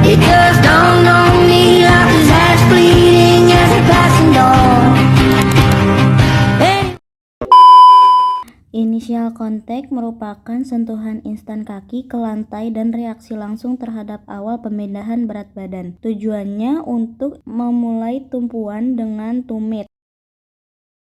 It just dawned on me life is as fleeting as a passing dawn. Initial contact merupakan sentuhan instan kaki ke lantai dan reaksi langsung terhadap awal pemindahan berat badan. Tujuannya untuk memulai tumpuan dengan tumit.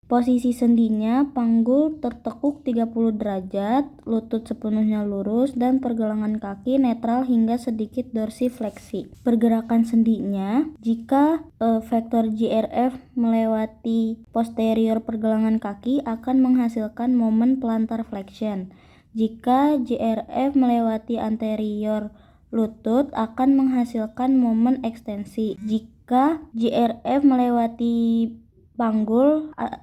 Posisi sendinya, panggul tertekuk 30 derajat, lutut sepenuhnya lurus, dan pergelangan kaki netral hingga sedikit dorsifleksi. Pergerakan sendinya, jika vektor GRF melewati posterior pergelangan kaki akan menghasilkan momen plantar flexion. Jika GRF melewati anterior lutut akan menghasilkan momen ekstensi. Jika GRF melewati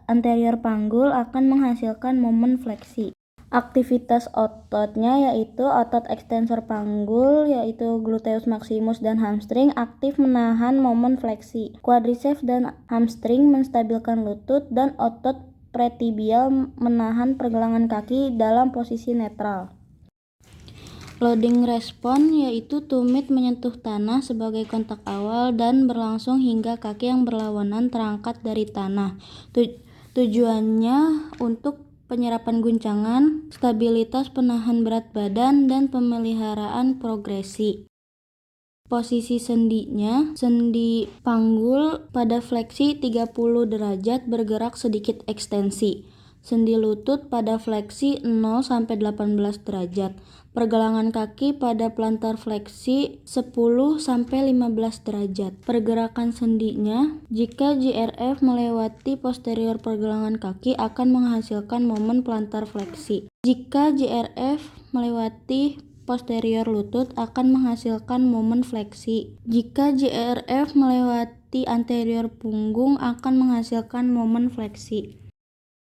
anterior panggul akan menghasilkan momen fleksi. Aktivitas ototnya yaitu otot ekstensor panggul yaitu gluteus maximus dan hamstring aktif menahan momen fleksi. Quadriceps dan hamstring menstabilkan lutut dan otot pretibial menahan pergelangan kaki dalam posisi netral. Loading response yaitu tumit menyentuh tanah sebagai kontak awal dan berlangsung hingga kaki yang berlawanan terangkat dari tanah. Tujuannya untuk penyerapan guncangan, stabilitas penahan berat badan, dan pemeliharaan progresi. Posisi sendinya, sendi panggul pada fleksi 30 derajat bergerak sedikit ekstensi. Sendi lutut pada fleksi 0-18 derajat. Pergelangan kaki pada plantar fleksi 10-15 derajat. Pergerakan sendinya, jika GRF melewati posterior pergelangan kaki akan menghasilkan momen plantar fleksi. Jika GRF melewati posterior lutut akan menghasilkan momen fleksi. Jika GRF melewati anterior punggung akan menghasilkan momen fleksi.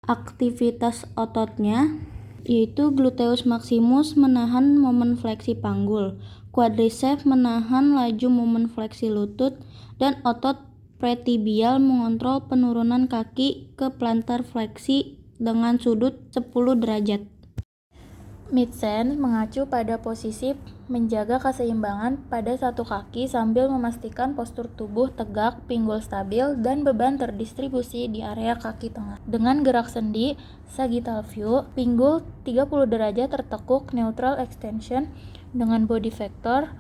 Aktivitas ototnya yaitu gluteus maximus menahan momen fleksi panggul, quadriceps menahan laju momen fleksi lutut, dan otot pretibial mengontrol penurunan kaki ke plantar fleksi dengan sudut 10 derajat. Mid-sense mengacu pada posisi menjaga keseimbangan pada satu kaki sambil memastikan postur tubuh tegak, pinggul stabil, dan beban terdistribusi di area kaki tengah. Dengan gerak sendi sagittal view, pinggul 30 derajat tertekuk neutral extension dengan body vector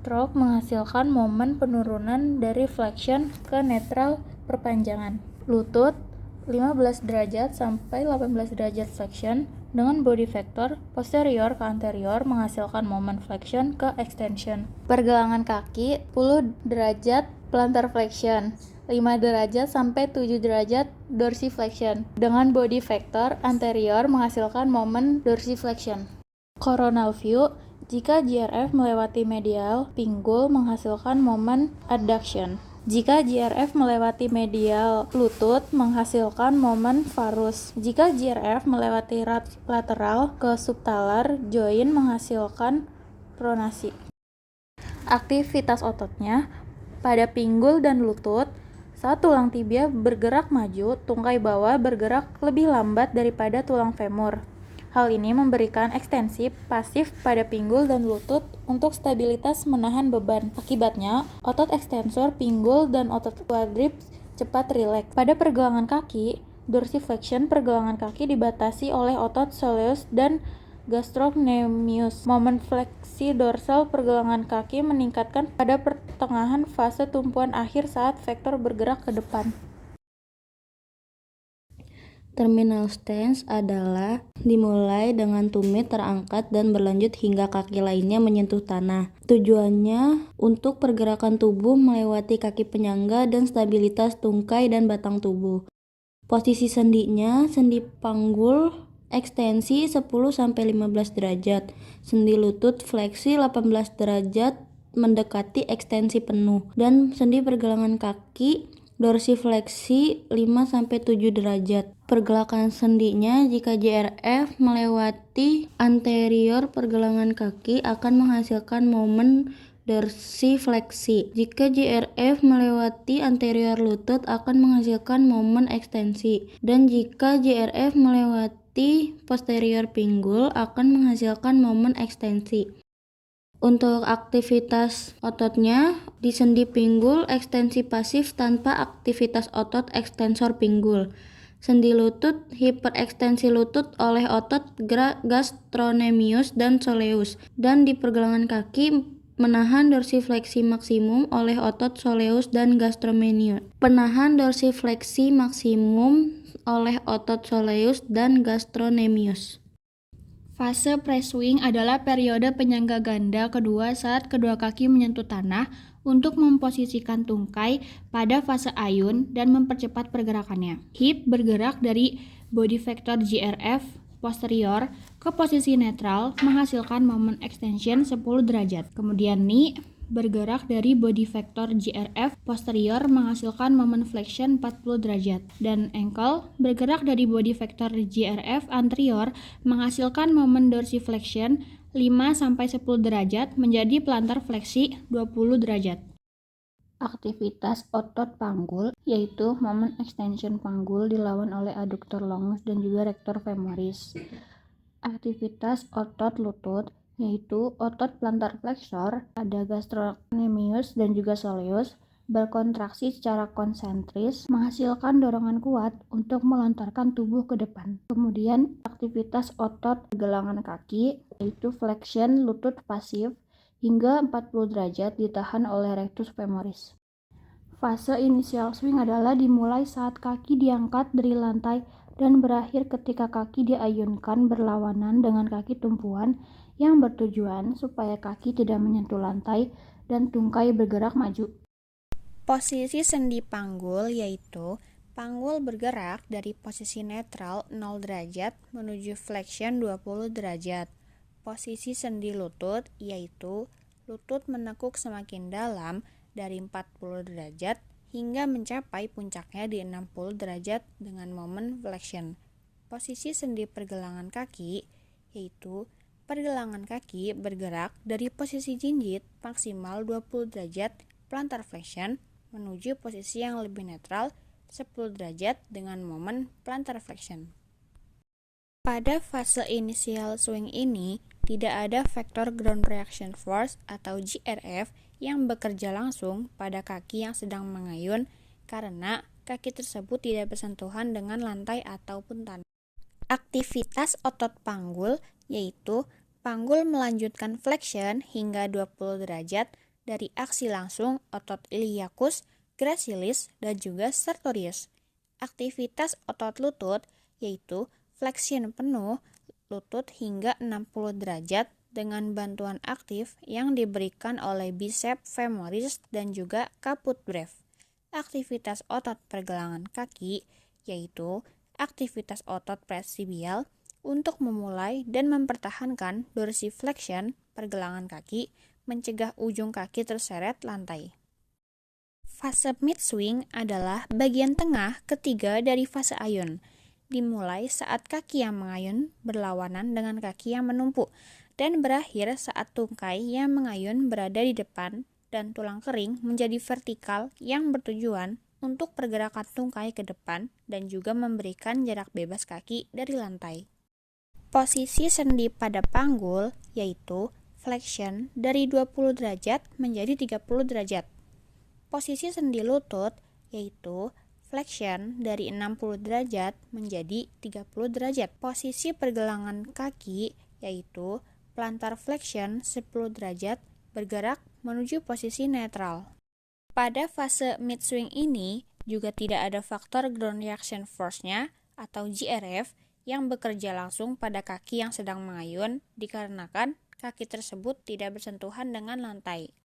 stroke menghasilkan momen penurunan dari flexion ke netral perpanjangan. Lutut 15 derajat sampai 18 derajat flexion dengan body vector posterior ke anterior menghasilkan momen flexion ke extension. Pergelangan kaki 10 derajat plantar flexion, 5 derajat sampai 7 derajat dorsiflexion dengan body vector anterior menghasilkan momen dorsiflexion. Coronal view, jika GRF melewati medial pinggul menghasilkan momen adduction. Jika GRF melewati medial lutut menghasilkan momen varus. Jika GRF melewati lateral ke subtalar joint menghasilkan pronasi. Aktivitas ototnya pada pinggul dan lutut, saat tulang tibia bergerak maju, tungkai bawah bergerak lebih lambat daripada tulang femur. Hal ini memberikan ekstensi pasif pada pinggul dan lutut untuk stabilitas menahan beban. Akibatnya, otot ekstensor pinggul dan otot quadriceps cepat rileks. Pada pergelangan kaki, dorsiflexion pergelangan kaki dibatasi oleh otot soleus dan gastrocnemius. Momen fleksi dorsal pergelangan kaki meningkatkan pada pertengahan fase tumpuan akhir saat vektor bergerak ke depan. Terminal stance adalah dimulai dengan tumit terangkat dan berlanjut hingga kaki lainnya menyentuh tanah. Tujuannya untuk pergerakan tubuh melewati kaki penyangga dan stabilitas tungkai dan batang tubuh. Posisi sendinya, sendi panggul ekstensi 10-15 derajat. Sendi lutut fleksi 18 derajat mendekati ekstensi penuh. Dan sendi pergelangan kaki dorsifleksi 5-7 derajat. Pergerakan sendinya, jika GRF melewati anterior pergelangan kaki akan menghasilkan momen dorsifleksi. Jika GRF melewati anterior lutut akan menghasilkan momen ekstensi. Dan jika GRF melewati posterior pinggul akan menghasilkan momen ekstensi. Untuk aktivitas ototnya, di sendi pinggul ekstensi pasif tanpa aktivitas otot ekstensor pinggul. Sendi lutut, hiperekstensi lutut oleh otot gastrocnemius dan soleus, dan di pergelangan kaki menahan dorsifleksi maksimum oleh otot soleus dan gastrocnemius. Penahan dorsifleksi maksimum oleh otot soleus dan gastrocnemius. Fase pre-swing adalah periode penyangga ganda kedua saat kedua kaki menyentuh tanah untuk memposisikan tungkai pada fase ayun dan mempercepat pergerakannya. Hip bergerak dari body vector GRF posterior ke posisi netral menghasilkan moment extension 10 derajat. Kemudian knee bergerak dari body vector GRF posterior menghasilkan moment flexion 40 derajat, dan ankle bergerak dari body vector GRF anterior menghasilkan moment dorsiflexion 5-10 derajat menjadi plantar fleksi 20 derajat. Aktivitas otot panggul yaitu moment extension panggul dilawan oleh adduktor longus dan juga rector femoris. Aktivitas otot lutut yaitu otot plantar flexor, ada gastrocnemius dan juga soleus, berkontraksi secara konsentris, menghasilkan dorongan kuat untuk melontarkan tubuh ke depan. Kemudian aktivitas otot pergelangan kaki yaitu flexion lutut pasif hingga 40 derajat ditahan oleh rectus femoris. Fase initial swing adalah dimulai saat kaki diangkat dari lantai dan berakhir ketika kaki diayunkan berlawanan dengan kaki tumpuan yang bertujuan supaya kaki tidak menyentuh lantai dan tungkai bergerak maju. Posisi sendi panggul yaitu panggul bergerak dari posisi netral 0 derajat menuju flexion 20 derajat. Posisi sendi lutut yaitu lutut menekuk semakin dalam dari 40 derajat hingga mencapai puncaknya di 60 derajat dengan momen flexion. Posisi sendi pergelangan kaki yaitu pergelangan kaki bergerak dari posisi jinjit maksimal 20 derajat plantar flexion menuju posisi yang lebih netral 10 derajat dengan momen plantar flexion. Pada fase initial swing ini, tidak ada vektor ground reaction force atau GRF yang bekerja langsung pada kaki yang sedang mengayun karena kaki tersebut tidak bersentuhan dengan lantai ataupun tanah. Aktivitas otot panggul yaitu panggul melanjutkan flexion hingga 20 derajat dari aksi langsung otot iliacus, gracilis, dan juga sartorius. Aktivitas otot lutut yaitu flexion penuh lutut hingga 60 derajat dengan bantuan aktif yang diberikan oleh bicep femoris dan juga caput breve. Aktivitas otot pergelangan kaki yaitu aktivitas otot presibial untuk memulai dan mempertahankan dorsiflexion pergelangan kaki, mencegah ujung kaki terseret lantai. Fase mid swing adalah bagian tengah ketiga dari fase ayun. Dimulai saat kaki yang mengayun berlawanan dengan kaki yang menumpu dan berakhir saat tungkai yang mengayun berada di depan dan tulang kering menjadi vertikal yang bertujuan untuk pergerakan tungkai ke depan dan juga memberikan jarak bebas kaki dari lantai. Posisi sendi pada panggul yaitu flexion dari 20 derajat menjadi 30 derajat. Posisi sendi lutut yaitu flexion dari 60 derajat menjadi 30 derajat. Posisi pergelangan kaki yaitu plantar flexion 10 derajat bergerak menuju posisi netral. Pada fase mid swing ini juga tidak ada faktor ground reaction force-nya atau GRF yang bekerja langsung pada kaki yang sedang mengayun dikarenakan kaki tersebut tidak bersentuhan dengan lantai.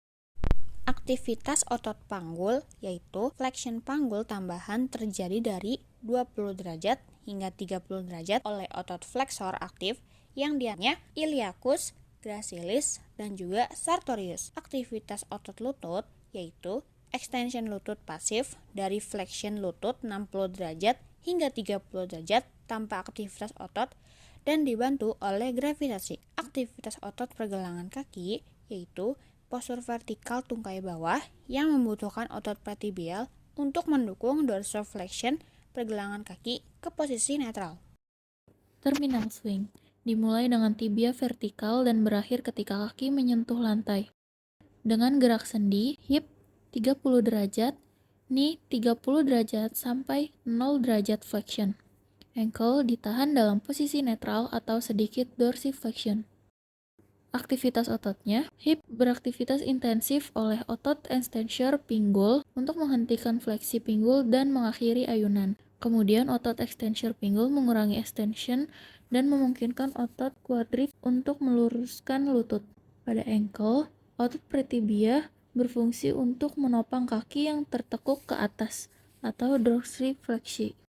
Aktivitas otot panggul yaitu flexion panggul tambahan terjadi dari 20 derajat hingga 30 derajat oleh otot flexor aktif yang diantaranya iliacus, gracilis, dan juga sartorius. Aktivitas otot lutut yaitu extension lutut pasif dari flexion lutut 60 derajat hingga 30 derajat tanpa aktivitas otot dan dibantu oleh gravitasi. Aktivitas otot pergelangan kaki yaitu postur vertikal tungkai bawah yang membutuhkan otot pretibial untuk mendukung dorsiflexion pergelangan kaki ke posisi netral. Terminal swing dimulai dengan tibia vertikal dan berakhir ketika kaki menyentuh lantai. Dengan gerak sendi, hip 30 derajat, knee 30 derajat sampai 0 derajat flexion. Ankle ditahan dalam posisi netral atau sedikit dorsiflexion. Aktivitas ototnya, hip beraktivitas intensif oleh otot extensor pinggul untuk menghentikan fleksi pinggul dan mengakhiri ayunan. Kemudian otot extensor pinggul mengurangi extension dan memungkinkan otot quadriceps untuk meluruskan lutut. Pada ankle, otot pretibia berfungsi untuk menopang kaki yang tertekuk ke atas atau dorsifleksi.